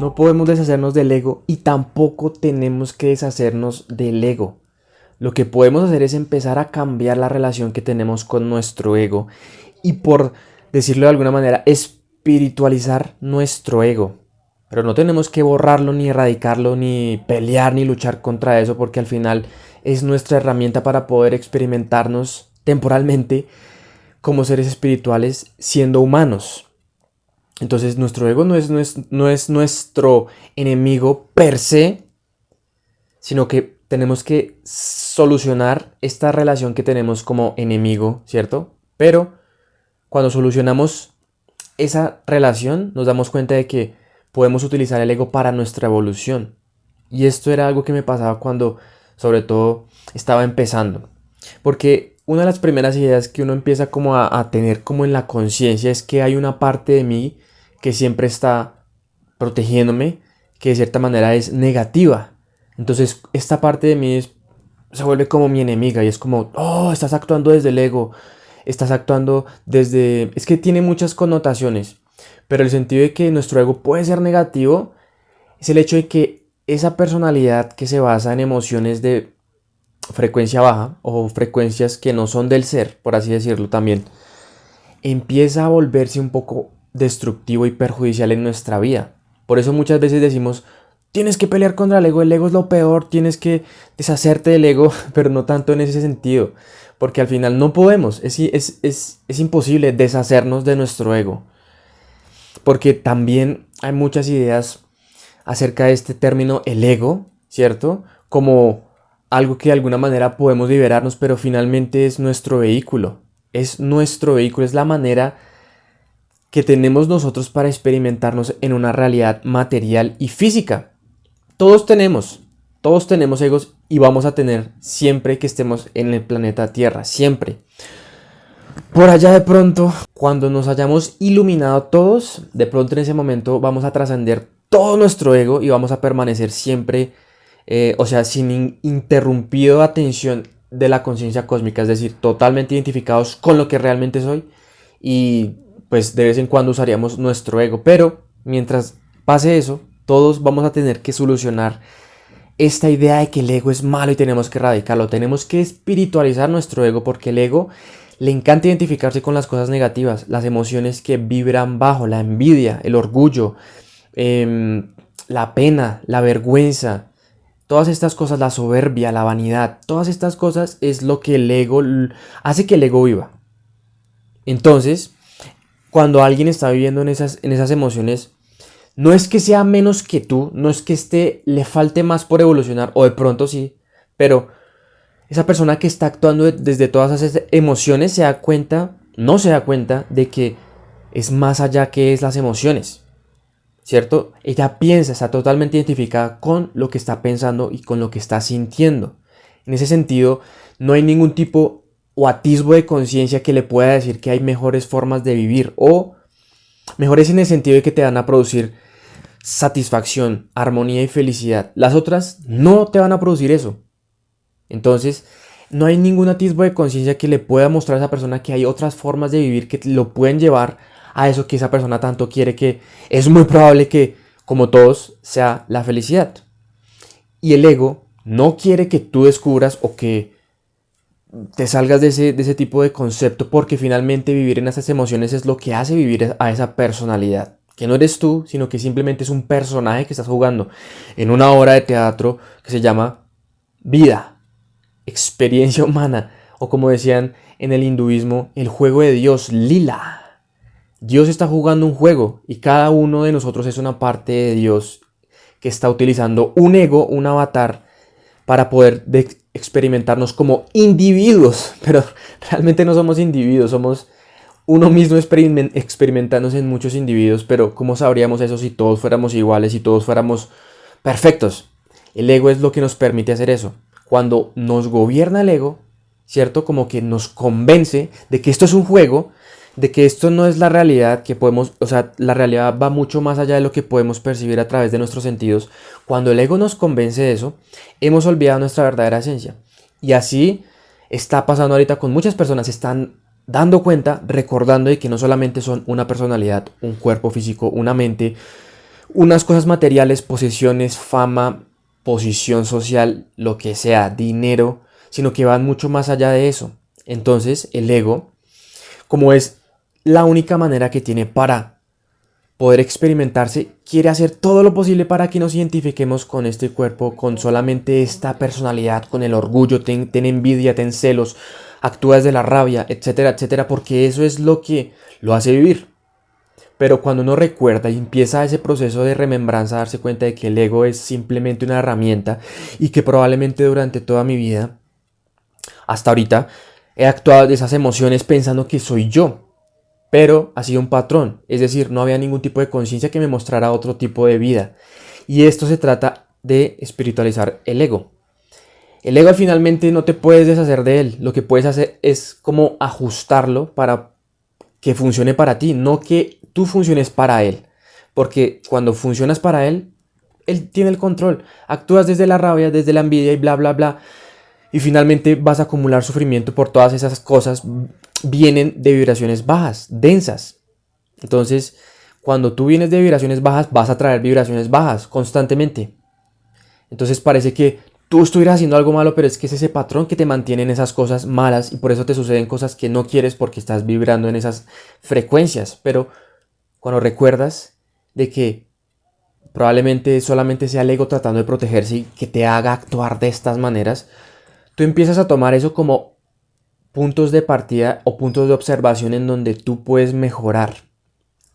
no podemos deshacernos del ego y tampoco tenemos que deshacernos del ego. Lo que podemos hacer es empezar a cambiar la relación que tenemos con nuestro ego y, por decirlo de alguna manera, espiritualizar nuestro ego. Pero no tenemos que borrarlo, ni erradicarlo, ni pelear, ni luchar contra eso, porque al final es nuestra herramienta para poder experimentarnos temporalmente como seres espirituales siendo humanos. Entonces nuestro ego no es nuestro enemigo per se, sino que tenemos que solucionar esta relación que tenemos como enemigo, ¿cierto? Pero cuando solucionamos esa relación nos damos cuenta de que podemos utilizar el ego para nuestra evolución. Y esto era algo que me pasaba cuando, sobre todo, estaba empezando. Porque una de las primeras ideas que uno empieza como a tener como en la conciencia es que hay una parte de mí que siempre está protegiéndome, que de cierta manera es negativa. Entonces esta parte de mí se vuelve como mi enemiga y es como, oh, estás actuando desde el ego, estás actuando desde... Es que tiene muchas connotaciones, pero el sentido de que nuestro ego puede ser negativo es el hecho de que esa personalidad que se basa en emociones de frecuencia baja o frecuencias que no son del ser, por así decirlo también, empieza a volverse un poco destructivo y perjudicial en nuestra vida. Por eso muchas veces decimos, tienes que pelear contra el ego es lo peor, tienes que deshacerte del ego, pero no tanto en ese sentido, porque al final no podemos, es imposible deshacernos de nuestro ego, porque también hay muchas ideas acerca de este término, el ego, ¿cierto? Como algo que de alguna manera podemos liberarnos, pero finalmente es nuestro vehículo, es la manera que tenemos nosotros para experimentarnos en una realidad material y física. Todos tenemos egos y vamos a tener siempre que estemos en el planeta Tierra, siempre. Por allá de pronto, cuando nos hayamos iluminado todos, de pronto en ese momento vamos a trascender todo nuestro ego y vamos a permanecer siempre, sin interrumpido atención de la conciencia cósmica, es decir, totalmente identificados con lo que realmente soy y pues de vez en cuando usaríamos nuestro ego, pero mientras pase eso, todos vamos a tener que solucionar esta idea de que el ego es malo y tenemos que erradicarlo. Tenemos que espiritualizar nuestro ego porque el ego le encanta identificarse con las cosas negativas, las emociones que vibran bajo, la envidia, el orgullo, la pena, la vergüenza. Todas estas cosas, la soberbia, la vanidad, todas estas cosas es lo que el ego hace que el ego viva. Entonces, cuando alguien está viviendo en esas emociones, no es que sea menos que tú, no es que le falte más por evolucionar, o de pronto sí, pero esa persona que está actuando desde todas esas emociones no se da cuenta de que es más allá que es las emociones, ¿cierto? Ella piensa, está totalmente identificada con lo que está pensando y con lo que está sintiendo. En ese sentido, no hay ningún tipo o atisbo de conciencia que le pueda decir que hay mejores formas de vivir o mejores en el sentido de que te van a producir satisfacción, armonía y felicidad. Las otras no te van a producir eso. Entonces, no hay ningún atisbo de conciencia que le pueda mostrar a esa persona que hay otras formas de vivir que lo pueden llevar a eso que esa persona tanto quiere, que es muy probable que, como todos, sea la felicidad. Y el ego no quiere que tú descubras o que te salgas de ese tipo de concepto, porque finalmente vivir en esas emociones es lo que hace vivir a esa personalidad. Que no eres tú, sino que simplemente es un personaje que estás jugando en una obra de teatro que se llama vida, experiencia humana, o como decían en el hinduismo, el juego de Dios, lila. Dios está jugando un juego y cada uno de nosotros es una parte de Dios que está utilizando un ego, un avatar, para poder experimentarnos como individuos, pero realmente no somos individuos, somos uno mismo experimentándose en muchos individuos, pero ¿cómo sabríamos eso si todos fuéramos iguales, si todos fuéramos perfectos? El ego es lo que nos permite hacer eso. Cuando nos gobierna el ego, ¿cierto? Como que nos convence de que esto es un juego, de que esto no es la realidad, que podemos, o sea, la realidad va mucho más allá de lo que podemos percibir a través de nuestros sentidos. Cuando el ego nos convence de eso, hemos olvidado nuestra verdadera esencia. Y así está pasando ahorita con muchas personas, están dando cuenta, recordando de que no solamente son una personalidad, un cuerpo físico, una mente, unas cosas materiales, posesiones, fama, posición social, lo que sea, dinero, sino que van mucho más allá de eso. Entonces, el ego, como es la única manera que tiene para poder experimentarse, quiere hacer todo lo posible para que nos identifiquemos con este cuerpo, con solamente esta personalidad, con el orgullo, ten envidia, ten celos, actúas de la rabia, etcétera, etcétera, porque eso es lo que lo hace vivir. Pero cuando uno recuerda y empieza ese proceso de remembranza, a darse cuenta de que el ego es simplemente una herramienta y que probablemente durante toda mi vida, hasta ahorita, he actuado de esas emociones pensando que soy yo, pero ha sido un patrón, es decir, no había ningún tipo de conciencia que me mostrara otro tipo de vida. Y esto se trata de espiritualizar el ego. El ego finalmente no te puedes deshacer de él, lo que puedes hacer es como ajustarlo para que funcione para ti, no que tú funciones para él. Porque cuando funcionas para él, él tiene el control. Actúas desde la rabia, desde la envidia y bla, bla, bla. Y finalmente vas a acumular sufrimiento por todas esas cosas. Vienen de vibraciones bajas, densas. Entonces, cuando tú vienes de vibraciones bajas, vas a traer vibraciones bajas constantemente. Entonces parece que tú estuvieras haciendo algo malo, pero es que es ese patrón que te mantiene en esas cosas malas y por eso te suceden cosas que no quieres porque estás vibrando en esas frecuencias. Pero cuando recuerdas de que probablemente solamente sea el ego tratando de protegerse y que te haga actuar de estas maneras, tú empiezas a tomar eso como puntos de partida o puntos de observación en donde tú puedes mejorar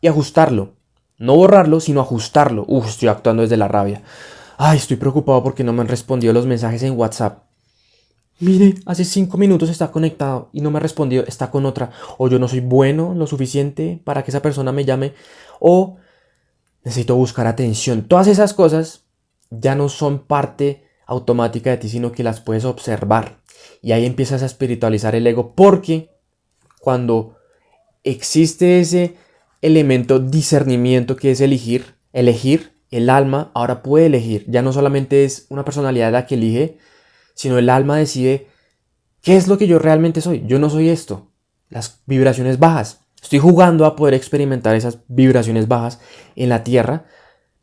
y ajustarlo. No borrarlo, sino ajustarlo. Estoy actuando desde la rabia. Ay, estoy preocupado porque no me han respondido los mensajes en WhatsApp. Mire, hace 5 minutos está conectado y no me ha respondido, está con otra. O yo no soy bueno lo suficiente para que esa persona me llame. O necesito buscar atención. Todas esas cosas ya no son parte automática de ti, sino que las puedes observar. Y ahí empiezas a espiritualizar el ego porque cuando existe ese elemento discernimiento que es elegir, el alma ahora puede elegir. Ya no solamente es una personalidad la que elige, sino el alma decide qué es lo que yo realmente soy. Yo no soy esto. Las vibraciones bajas. Estoy jugando a poder experimentar esas vibraciones bajas en la tierra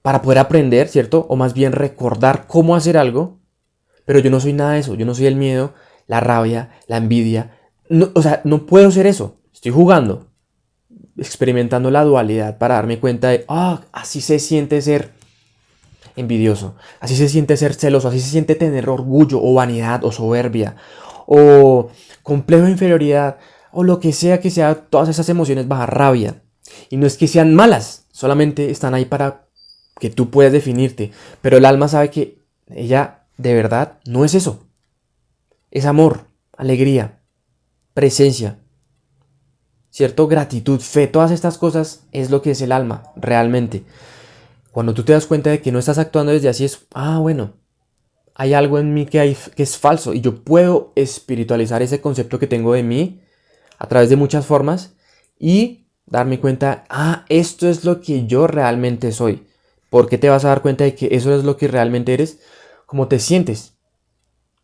para poder aprender, ¿cierto? O más bien recordar cómo hacer algo. Pero yo no soy nada de eso. Yo no soy el miedo, la rabia, la envidia. No, o sea, no puedo ser eso. Estoy jugando, experimentando la dualidad para darme cuenta de, así se siente ser envidioso, así se siente ser celoso, así se siente tener orgullo o vanidad o soberbia o complejo de inferioridad o lo que sea, todas esas emociones baja rabia. Y no es que sean malas, solamente están ahí para que tú puedas definirte, pero el alma sabe que ella de verdad no es eso. Es amor, alegría, presencia, ¿cierto? Gratitud, fe, todas estas cosas es lo que es el alma, realmente. Cuando tú te das cuenta de que no estás actuando desde así es, bueno, hay algo en mí que es falso y yo puedo espiritualizar ese concepto que tengo de mí a través de muchas formas y darme cuenta, esto es lo que yo realmente soy. ¿Por qué te vas a dar cuenta de que eso es lo que realmente eres? Como te sientes.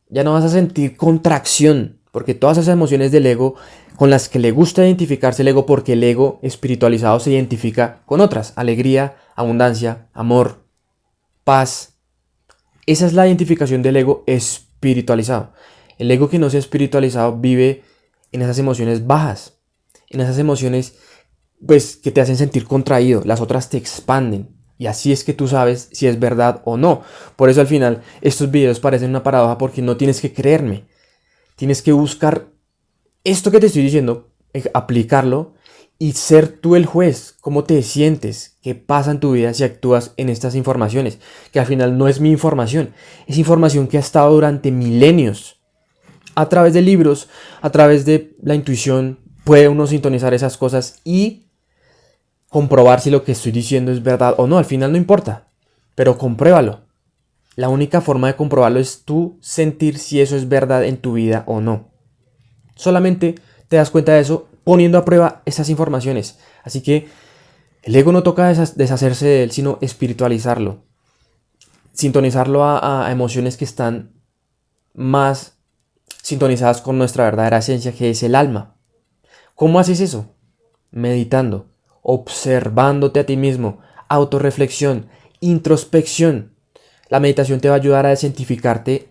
Ya no vas a sentir contracción, porque todas esas emociones del ego con las que le gusta identificarse el ego, porque el ego espiritualizado se identifica con otras, alegría, abundancia, amor, paz. Esa es la identificación del ego espiritualizado. El ego que no sea espiritualizado vive en esas emociones bajas, en esas emociones pues que te hacen sentir contraído, las otras te expanden. Y así es que tú sabes si es verdad o no. Por eso al final estos videos parecen una paradoja porque no tienes que creerme. Tienes que buscar esto que te estoy diciendo, aplicarlo y ser tú el juez. ¿Cómo te sientes? ¿Qué pasa en tu vida si actúas en estas informaciones? Que al final no es mi información. Es información que ha estado durante milenios. A través de libros, a través de la intuición, puede uno sintonizar esas cosas y comprobar si lo que estoy diciendo es verdad o no. Al final no importa, pero compruébalo. La única forma de comprobarlo es tú sentir si eso es verdad en tu vida o no. Solamente te das cuenta de eso poniendo a prueba esas informaciones. Así que el ego no toca deshacerse de él, sino espiritualizarlo. Sintonizarlo a emociones que están más sintonizadas con nuestra verdadera esencia, que es el alma. ¿Cómo haces eso? Meditando, observándote a ti mismo, autorreflexión, introspección. La meditación te va a ayudar a desidentificarte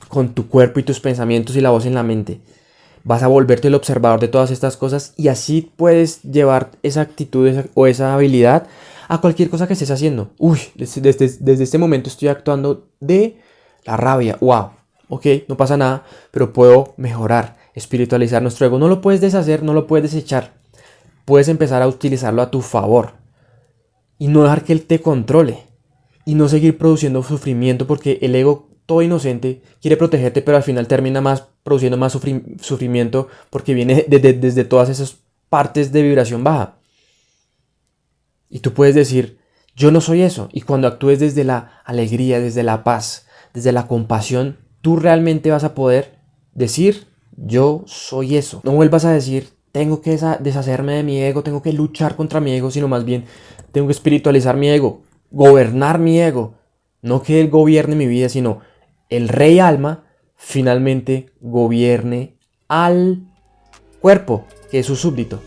con tu cuerpo y tus pensamientos y la voz en la mente. Vas a volverte el observador de todas estas cosas y así puedes llevar esa actitud o esa habilidad a cualquier cosa que estés haciendo. Uy, desde este momento estoy actuando de la rabia. Wow, ok, no pasa nada, pero puedo mejorar, espiritualizar nuestro ego. No lo puedes deshacer, no lo puedes desechar. Puedes empezar a utilizarlo a tu favor y no dejar que él te controle y no seguir produciendo sufrimiento, porque el ego, todo inocente, quiere protegerte, pero al final termina más produciendo más sufrimiento porque viene desde todas esas partes de vibración baja. Y tú puedes decir, yo no soy eso. Y cuando actúes desde la alegría, desde la paz, desde la compasión, tú realmente vas a poder decir, yo soy eso. No vuelvas a decir, tengo que deshacerme de mi ego, tengo que luchar contra mi ego, sino más bien, tengo que espiritualizar mi ego, gobernar mi ego. No que él gobierne mi vida, sino el rey alma finalmente gobierne al cuerpo, que es su súbdito.